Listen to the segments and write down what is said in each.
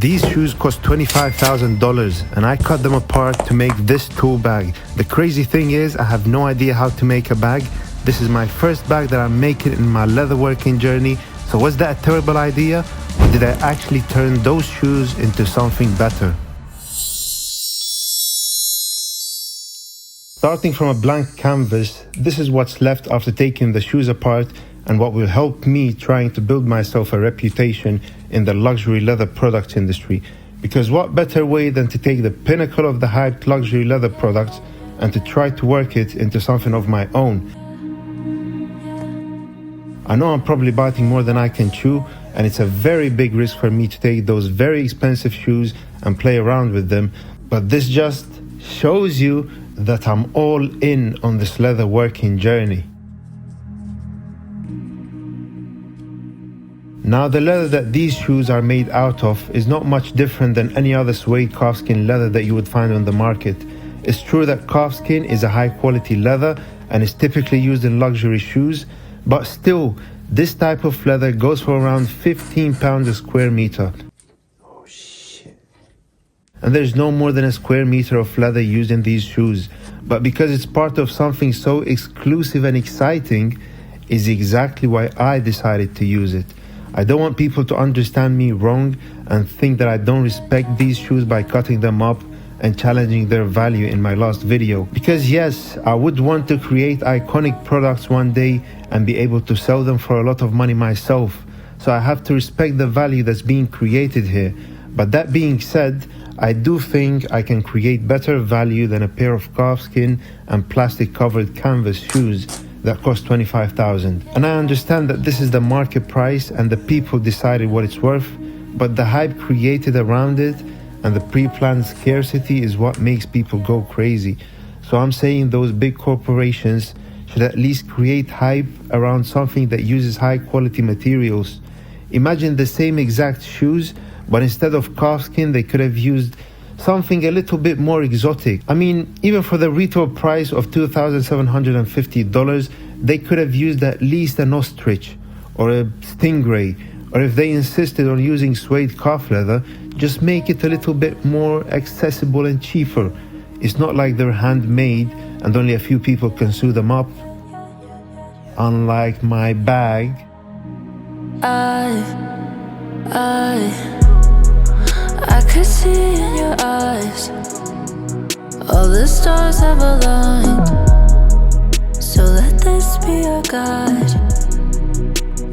These shoes cost $25,000 and I cut them apart to make this tool bag. The crazy thing is I have no idea how to make a bag. This is my first bag that I'm making in my leatherworking journey. So was that a terrible idea? Or did I actually turn those shoes into something better? Starting from a blank canvas, this is what's left after taking the shoes apart and what will help me trying to build myself a reputation in the luxury leather products industry. Because what better way than to take the pinnacle of the hyped luxury leather products and to try to work it into something of my own. I know I'm probably biting more than I can chew, and it's a very big risk for me to take those very expensive shoes and play around with them, but this just shows you that I'm all in on this leather working journey. Now the leather that these shoes are made out of is not much different than any other suede calfskin leather that you would find on the market. It's true that calfskin is a high quality leather and is typically used in luxury shoes, but still, this type of leather goes for around 15 pounds a square meter. Oh shit. And there's no more than a square meter of leather used in these shoes, but because it's part of something so exclusive and exciting, is exactly why I decided to use it. I don't want people to understand me wrong and think that I don't respect these shoes by cutting them up and challenging their value in my last video. Because yes, I would want to create iconic products one day and be able to sell them for a lot of money myself. So I have to respect the value that's being created here. But that being said, I do think I can create better value than a pair of calfskin and plastic covered canvas shoes that cost $25,000. And I understand that this is the market price and the people decided what it's worth, but the hype created around it and the pre-planned scarcity is what makes people go crazy. So I'm saying those big corporations should at least create hype around something that uses high quality materials. Imagine the same exact shoes, but instead of calfskin they could have used something a little bit more exotic. I mean, even for the retail price of $2,750, they could have used at least an ostrich or a stingray, or if they insisted on using suede calf leather, just make it a little bit more accessible and cheaper. It's not like they're handmade and only a few people can sew them up. Unlike my bag. I could see in your eyes, all the stars have aligned. So let this be your guide.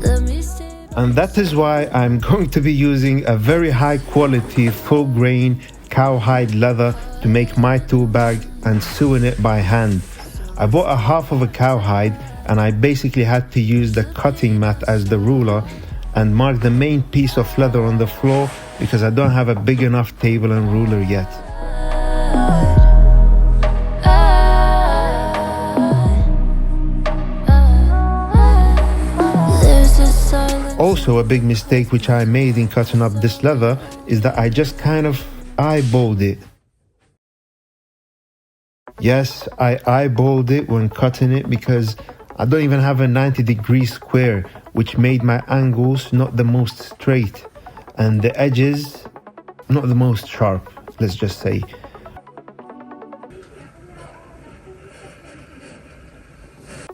Let me stay. And that is why I'm going to be using a very high quality full grain cowhide leather to make my tool bag and sewing it by hand. I bought a half of a cowhide and I basically had to use the cutting mat as the ruler and mark the main piece of leather on the floor because I don't have a big enough table and ruler yet. Also, a big mistake which I made in cutting up this leather is that I just kind of eyeballed it. Yes, I eyeballed it when cutting it because I don't even have a 90-degree square, which made my angles not the most straight and the edges not the most sharp, let's just say.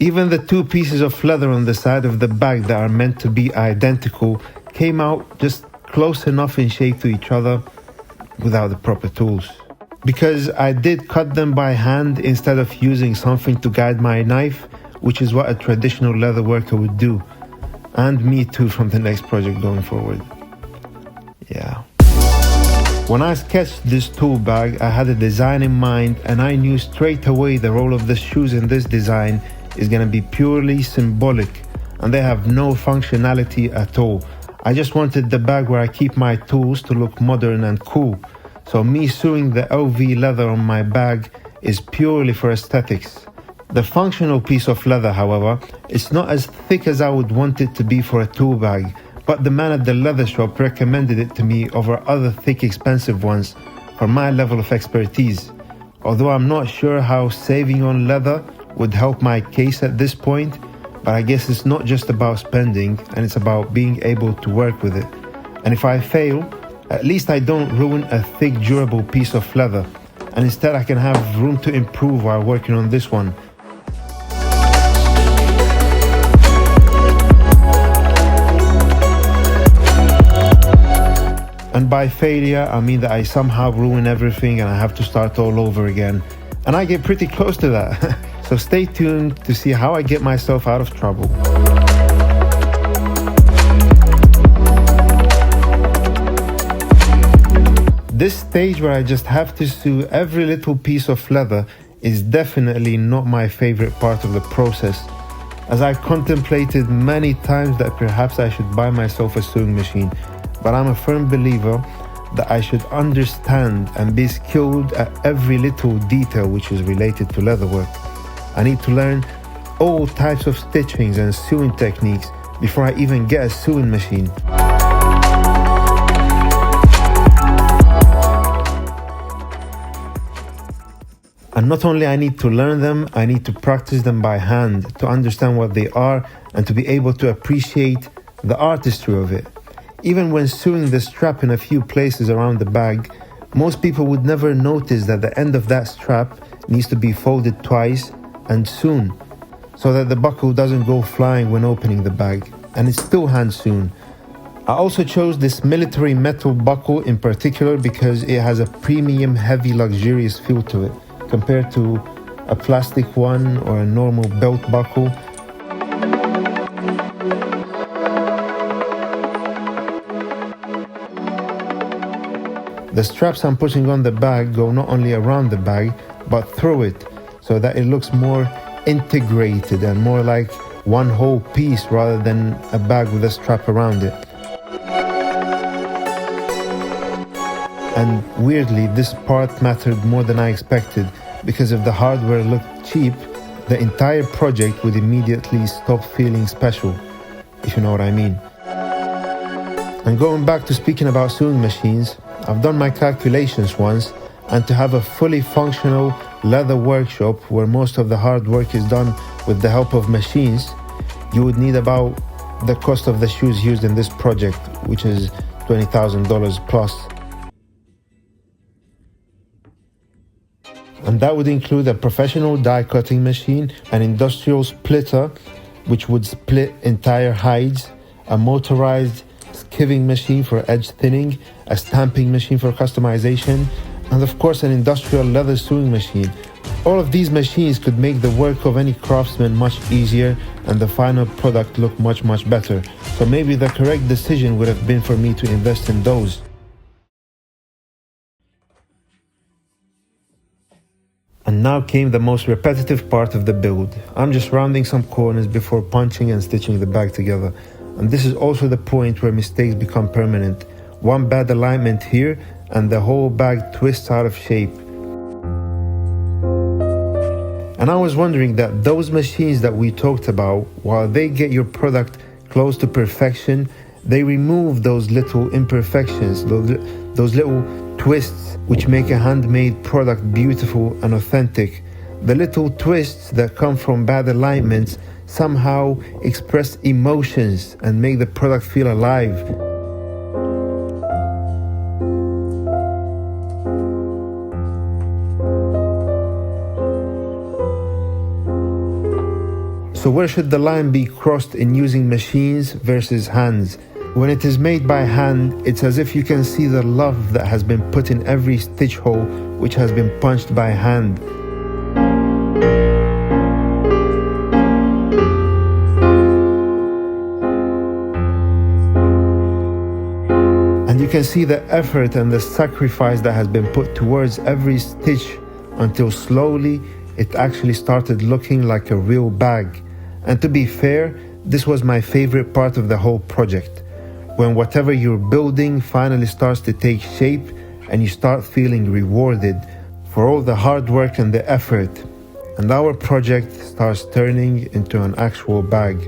Even the two pieces of leather on the side of the bag that are meant to be identical came out just close enough in shape to each other without the proper tools. Because I did cut them by hand instead of using something to guide my knife, which is what a traditional leather worker would do. And me too from the next project going forward. Yeah. When I sketched this tool bag, I had a design in mind and I knew straight away the role of the shoes in this design is going to be purely symbolic and they have no functionality at all. I just wanted the bag where I keep my tools to look modern and cool. So me sewing the LV leather on my bag is purely for aesthetics. The functional piece of leather, however, is not as thick as I would want it to be for a tool bag, but the man at the leather shop recommended it to me over other thick expensive ones for my level of expertise. Although I'm not sure how saving on leather would help my case at this point, but I guess it's not just about spending and it's about being able to work with it. And if I fail, At least I don't ruin a thick, durable piece of leather, and instead I can have room to improve while working on this one. And by failure, I mean that I somehow ruin everything and I have to start all over again. And I get pretty close to that. So stay tuned to see how I get myself out of trouble. This stage where I just have to sew every little piece of leather is definitely not my favorite part of the process, as I contemplated many times that perhaps I should buy myself a sewing machine. But I'm a firm believer that I should understand and be skilled at every little detail which is related to leatherwork. I need to learn all types of stitchings and sewing techniques before I even get a sewing machine. And not only I need to learn them, I need to practice them by hand to understand what they are and to be able to appreciate the artistry of it. Even when sewing the strap in a few places around the bag, most people would never notice that the end of that strap needs to be folded twice and sewn, so that the buckle doesn't go flying when opening the bag, and it's still hand sewn. I also chose this military metal buckle in particular because it has a premium, heavy, luxurious feel to it, compared to a plastic one or a normal belt buckle. The straps I'm putting on the bag go not only around the bag, but through it, so that it looks more integrated and more like one whole piece rather than a bag with a strap around it. And weirdly, this part mattered more than I expected, because if the hardware looked cheap, the entire project would immediately stop feeling special, if you know what I mean. And going back to speaking about sewing machines, I've done my calculations once, and to have a fully functional leather workshop where most of the hard work is done with the help of machines, you would need about the cost of the shoes used in this project, which is $20,000 plus. And that would include a professional die cutting machine, an industrial splitter which would split entire hides, a motorized skiving machine for edge thinning, a stamping machine for customization, and of course an industrial leather sewing machine. All of these machines could make the work of any craftsman much easier and the final product look much better. So maybe the correct decision would have been for me to invest in those. And now came the most repetitive part of the build. I'm just rounding some corners before punching and stitching the bag together. And this is also the point where mistakes become permanent. One bad alignment here and the whole bag twists out of shape. And I was wondering that those machines that we talked about, while they get your product close to perfection, they remove those little imperfections, those little twists which make a handmade product beautiful and authentic. The little twists that come from bad alignments somehow express emotions and make the product feel alive. So where should the line be crossed in using machines versus hands? When it is made by hand, it's as if you can see the love that has been put in every stitch hole which has been punched by hand. And you can see the effort and the sacrifice that has been put towards every stitch until slowly it actually started looking like a real bag. And to be fair, this was my favorite part of the whole project. When whatever you're building finally starts to take shape and you start feeling rewarded for all the hard work and the effort, and our project starts turning into an actual bag.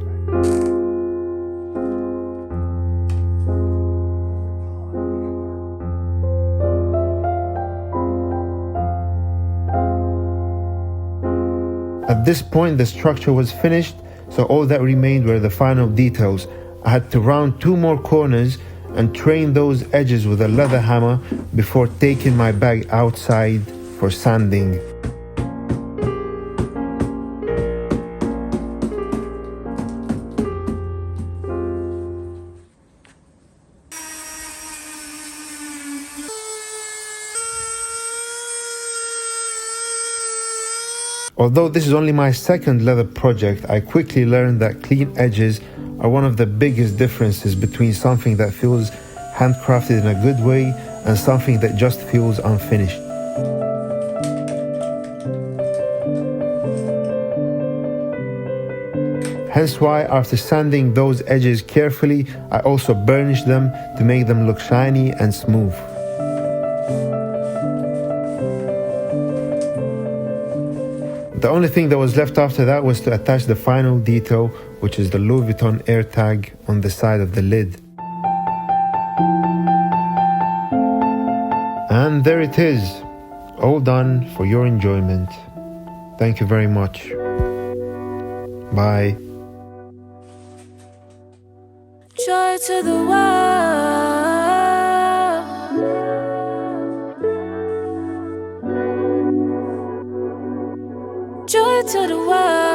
At this point, the structure was finished, so all that remained were the final details. I had to round 2 more corners and train those edges with a leather hammer before taking my bag outside for sanding. Although this is only my second leather project, I quickly learned that clean edges are one of the biggest differences between something that feels handcrafted in a good way and something that just feels unfinished. Hence why, after sanding those edges carefully, I also burnished them to make them look shiny and smooth. The only thing that was left after that was to attach the final detail, which is the Louis Vuitton AirTag on the side of the lid. And there it is, all done for your enjoyment. Thank you very much. Bye. Joy to the world. Joy to the world.